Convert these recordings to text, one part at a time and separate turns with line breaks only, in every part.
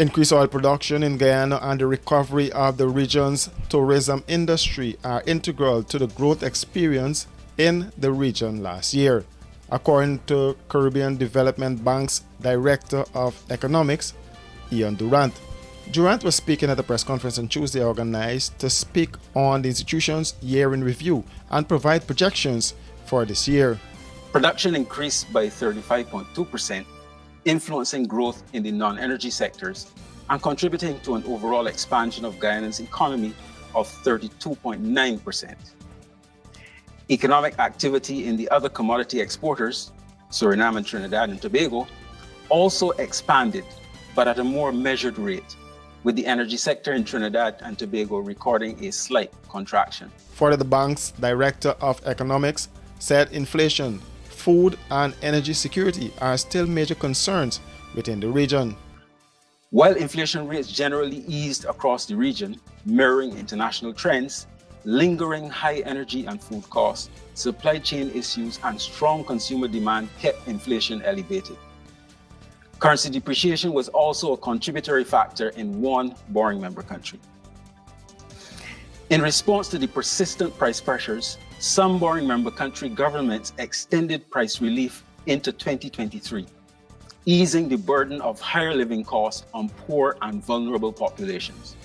Increased oil production in Guyana and the recovery of the region's tourism industry are integral to the growth experience in the region last year, according to Caribbean Development Bank's Director of Economics, Ian Durant. Durant was speaking at a press conference on Tuesday organized to speak on the institution's year in review and provide projections for this year.
Production increased by 35.2%, influencing growth in the non-energy sectors and contributing to an overall expansion of Guyana's economy of 32.9%. Economic activity in the other commodity exporters, Suriname and Trinidad and Tobago, also expanded, but at a more measured rate, with the energy sector in Trinidad and Tobago recording a slight contraction.
Further, the bank's Director of Economics said inflation, food and energy security are still major concerns within the region.
While inflation rates generally eased across the region, mirroring international trends, lingering high energy and food costs, supply chain issues, and strong consumer demand kept inflation elevated. Currency depreciation was also a contributory factor in one borrowing member country. In response to the persistent price pressures, some borrowing member country governments extended price relief into 2023, easing the burden of higher living costs on poor and vulnerable populations.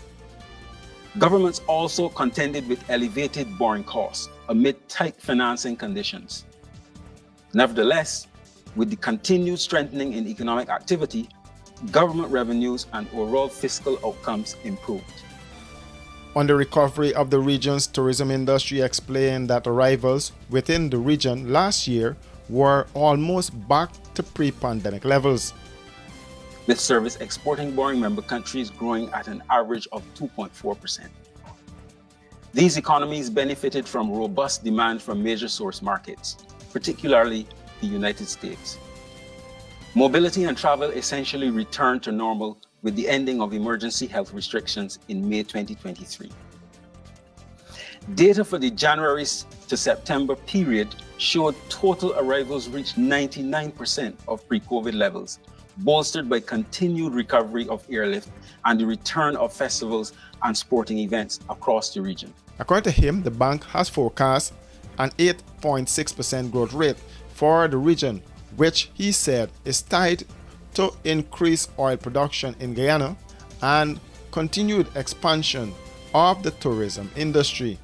Governments also contended with elevated borrowing costs amid tight financing conditions. Nevertheless, with the continued strengthening in economic activity, government revenues and overall fiscal outcomes improved.
On the recovery of the region's tourism industry, explained that arrivals within the region last year were almost back to pre-pandemic levels,
with service exporting borrowing member countries growing at an average of 2.4%. These economies benefited from robust demand from major source markets, particularly the United States. Mobility and travel essentially returned to normal with the ending of emergency health restrictions in May 2023. Data for the January to September period showed total arrivals reached 99% of pre-COVID levels, bolstered by continued recovery of airlift and the return of festivals and sporting events across the region.
According to him, the bank has forecast an 8.6% growth rate for the region, which he said is tied to increased oil production in Guyana and continued expansion of the tourism industry.